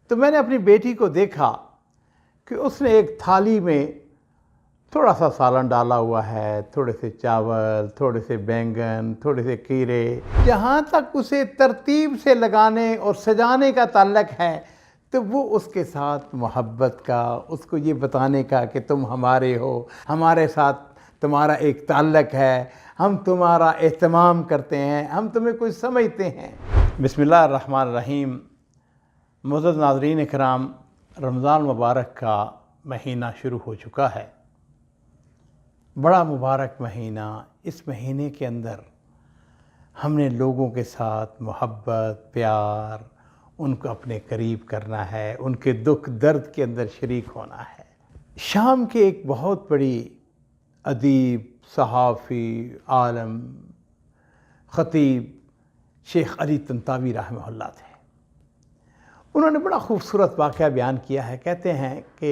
تو میں نے اپنی بیٹی کو دیکھا کہ اس نے ایک تھالی میں تھوڑا سا سالن ڈالا ہوا ہے، تھوڑے سے چاول، تھوڑے سے بینگن، تھوڑے سے کھیرے۔ جہاں تک اسے ترتیب سے لگانے اور سجانے کا تعلق ہے تو وہ اس کے ساتھ محبت کا، اس کو یہ بتانے کا کہ تم ہمارے ہو، ہمارے ساتھ تمہارا ایک تعلق ہے، ہم تمہارا اہتمام کرتے ہیں، ہم تمہیں کچھ سمجھتے ہیں۔ بسم اللہ الرحمن الرحیم۔ معزز ناظرین اکرام، رمضان مبارک کا مہینہ شروع ہو چکا ہے۔ بڑا مبارک مہینہ۔ اس مہینے کے اندر ہم نے لوگوں کے ساتھ محبت، پیار، ان کو اپنے قریب کرنا ہے، ان کے دکھ درد کے اندر شریک ہونا ہے۔ شام کے ایک بہت بڑی ادیب، صحافی، عالم، خطیب شیخ علی طنطاوی رحمہ اللہ تھے۔ انہوں نے بڑا خوبصورت واقعہ بیان کیا ہے۔ کہتے ہیں کہ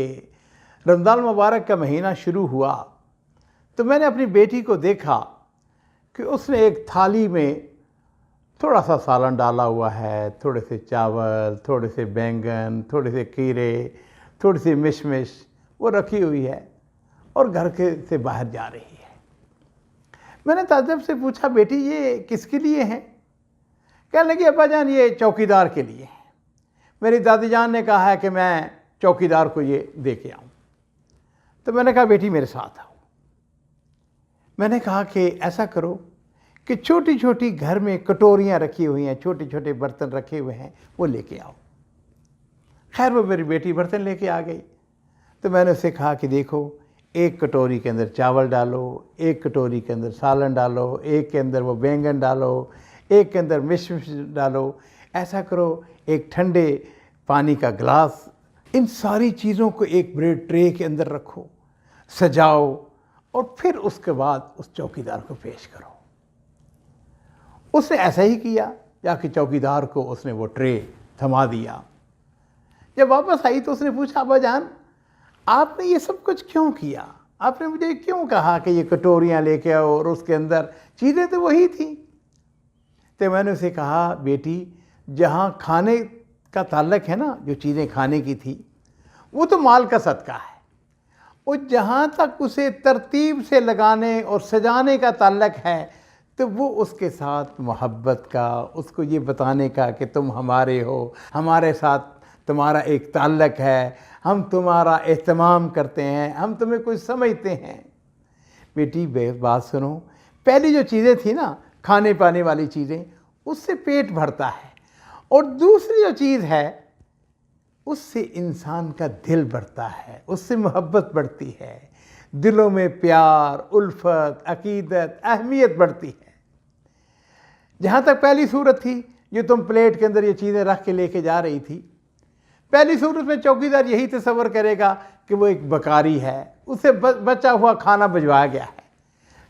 رمضان مبارک کا مہینہ شروع ہوا تو میں نے اپنی بیٹی کو دیکھا کہ اس نے ایک تھالی میں تھوڑا سا سالن ڈالا ہوا ہے، تھوڑے سے چاول، تھوڑے سے بینگن، تھوڑے سے کھیرے، تھوڑی سی مشمش وہ رکھی ہوئی ہے اور گھر سے باہر جا رہی ہے۔ میں نے تعجب سے پوچھا، بیٹی یہ کس کے لیے ہیں؟ کہنے لگی، ابا جان یہ چوکیدار کے لیے ہیں۔ میری دادی جان نے کہا ہے کہ میں چوکیدار کو یہ دے کے آؤں۔ تو میں نے کہا بیٹی میرے ساتھ آؤ۔ میں نے کہا کہ ایسا کرو کہ چھوٹی چھوٹی گھر میں کٹوریاں رکھی ہوئی ہیں، چھوٹے چھوٹے برتن رکھے ہوئے ہیں، وہ لے کے آؤ۔ خیر وہ میری بیٹی برتن لے کے آ گئی۔ تو میں نے اسے کہا کہ دیکھو، ایک کٹوری کے اندر چاول ڈالو، ایک کٹوری کے اندر سالن ڈالو، ایک کے اندر وہ بینگن ڈالو، ایک کے اندر مشمش ڈالو۔ ایسا کرو، ایک ٹھنڈے پانی کا گلاس، ان ساری چیزوں کو ایک بڑے ٹرے کے اندر رکھو، سجاؤ، اور پھر اس کے بعد اس چوکیدار کو پیش کرو۔ اس نے ایسا ہی کیا، جا کے چوکیدار کو اس نے وہ ٹرے تھما دیا۔ جب واپس آئی تو اس نے پوچھا، ابا جان آپ نے یہ سب کچھ کیوں کیا؟ آپ نے مجھے کیوں کہا کہ یہ کٹوریاں لے کے آؤ اور اس کے اندر چیزیں تو وہی تھیں؟ تو میں نے اسے کہا، بیٹی جہاں کھانے کا تعلق ہے نا، جو چیزیں کھانے کی تھی وہ تو مال کا صدقہ ہے، اور جہاں تک اسے ترتیب سے لگانے اور سجانے کا تعلق ہے تو وہ اس کے ساتھ محبت کا، اس کو یہ بتانے کا کہ تم ہمارے ہو، ہمارے ساتھ تمہارا ایک تعلق ہے، ہم تمہارا اہتمام کرتے ہیں، ہم تمہیں کچھ سمجھتے ہیں۔ بیٹی بات سنو، پہلی جو چیزیں تھیں نا، کھانے پانے والی چیزیں، اس سے پیٹ بھرتا ہے، اور دوسری جو چیز ہے اس سے انسان کا دل بڑھتا ہے، اس سے محبت بڑھتی ہے، دلوں میں پیار، الفت، عقیدت، اہمیت بڑھتی ہے۔ جہاں تک پہلی صورت تھی، جو تم پلیٹ کے اندر یہ چیزیں رکھ کے لے کے جا رہی تھی، پہلی صورت میں چوکیدار یہی تصور کرے گا کہ وہ ایک بکاری ہے، اسے بچا ہوا کھانا بھجوایا گیا ہے۔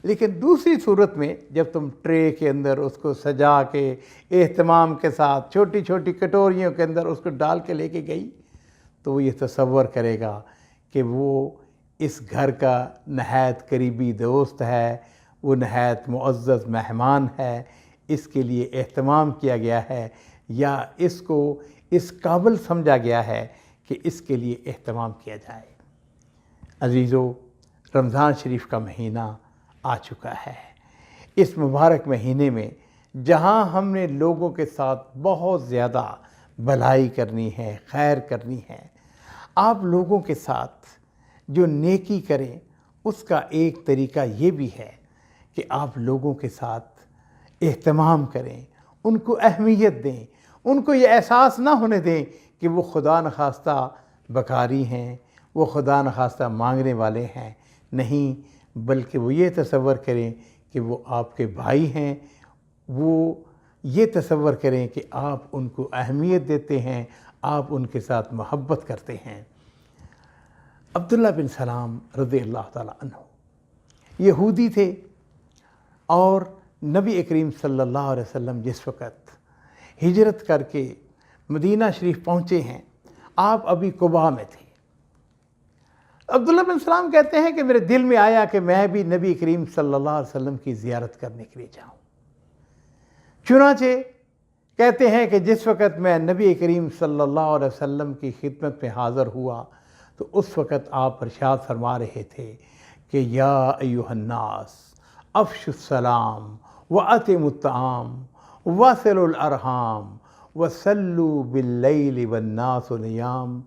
لیکن دوسری صورت میں جب تم ٹرے کے اندر اس کو سجا کے اہتمام کے ساتھ چھوٹی چھوٹی کٹوریوں کے اندر اس کو ڈال کے لے کے گئی، تو وہ یہ تصور کرے گا کہ وہ اس گھر کا نہایت قریبی دوست ہے، وہ نہایت معزز مہمان ہے، اس کے لیے اہتمام کیا گیا ہے، یا اس کو اس قابل سمجھا گیا ہے کہ اس کے لیے اہتمام کیا جائے۔ عزیزو، رمضان شریف کا مہینہ آ چکا ہے۔ اس مبارک مہینے میں جہاں ہم نے لوگوں کے ساتھ بہت زیادہ بھلائی کرنی ہے، خیر کرنی ہے، آپ لوگوں کے ساتھ جو نیکی کریں، اس کا ایک طریقہ یہ بھی ہے کہ آپ لوگوں کے ساتھ اہتمام کریں، ان کو اہمیت دیں، ان کو یہ احساس نہ ہونے دیں کہ وہ خدا نخواستہ بکاری ہیں، وہ خدا نخواستہ مانگنے والے ہیں۔ نہیں، بلکہ وہ یہ تصور کریں کہ وہ آپ کے بھائی ہیں، وہ یہ تصور کریں کہ آپ ان کو اہمیت دیتے ہیں، آپ ان کے ساتھ محبت کرتے ہیں۔ عبداللہ بن سلام رضی اللہ تعالیٰ عنہ یہودی تھے، اور نبی کریم صلی اللہ علیہ وسلم جس وقت ہجرت کر کے مدینہ شریف پہنچے ہیں، آپ ابھی قباء میں تھے۔ عبداللہ بن سلام کہتے ہیں کہ میرے دل میں آیا کہ میں بھی نبی کریم صلی اللہ علیہ وسلم کی زیارت کرنے کے لیے جاؤں۔ چنانچہ کہتے ہیں کہ جس وقت میں نبی کریم صلی اللہ علیہ وسلم کی خدمت میں حاضر ہوا تو اس وقت آپ ارشاد فرما رہے تھے کہ یا ایھا الناس افشوا السلام واطعموا الطعام واصلوا الارحام وصلوا باللیل والناس نیام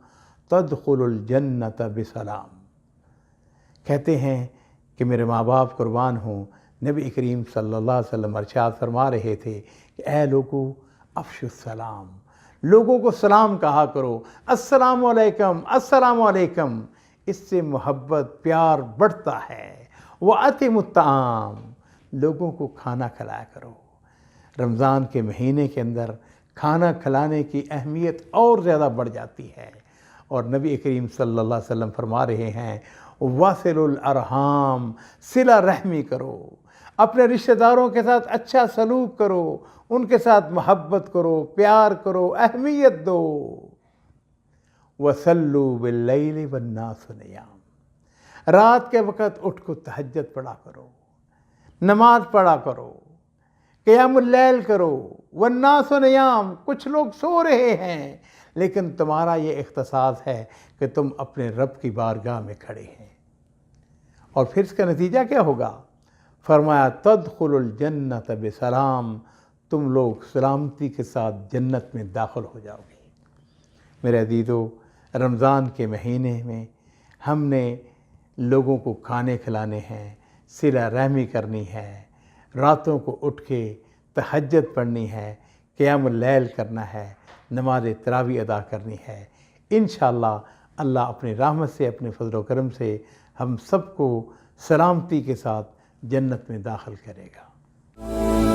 تدخلوا الجنۃ بسلام۔ کہتے ہیں کہ میرے ماں باپ قربان ہوں، نبی کریم صلی اللہ علیہ وسلم ارشاد فرما رہے تھے کہ اے لوگو افشوا السلام، لوگوں کو سلام کہا کرو، السلام علیکم السلام علیکم، اس سے محبت پیار بڑھتا ہے۔ وَأَطِعِمُوا الطَّعَامَ، لوگوں کو کھانا کھلایا کرو۔ رمضان کے مہینے کے اندر کھانا کھلانے کی اہمیت اور زیادہ بڑھ جاتی ہے، اور نبی کریم صلی اللہ علیہ وسلم فرما رہے ہیں وَاصِلُوا الْأَرْحَامَ، صلہ رحمی کرو، اپنے رشتہ داروں کے ساتھ اچھا سلوک کرو، ان کے ساتھ محبت کرو، پیار کرو، اہمیت دو۔ وَصَلُّوا بِاللَّيْلِ وَالنَّاسُ نِيَامٌ، رات کے وقت اٹھ کو تہجد پڑھا کرو، نماز پڑھا کرو، قیام اللیل کرو۔ والناس نیام، کچھ لوگ سو رہے ہیں لیکن تمہارا یہ اختصاص ہے کہ تم اپنے رب کی بارگاہ میں کھڑے ہیں، اور پھر اس کا نتیجہ کیا ہوگا؟ فرمایا تدخل الجنۃ بسلام، تم لوگ سلامتی کے ساتھ جنت میں داخل ہو جاؤ گے۔ میرے عزیزو، رمضان کے مہینے میں ہم نے لوگوں کو کھانے کھلانے ہیں، صلہ رحمی کرنی ہے، راتوں کو اٹھ کے تہجد پڑھنی ہے، قیام اللیل کرنا ہے، نماز تراویح ادا کرنی ہے۔ انشاءاللہ اللہ اپنی رحمت سے، اپنے فضل و کرم سے ہم سب کو سلامتی کے ساتھ جنت میں داخل کرے گا۔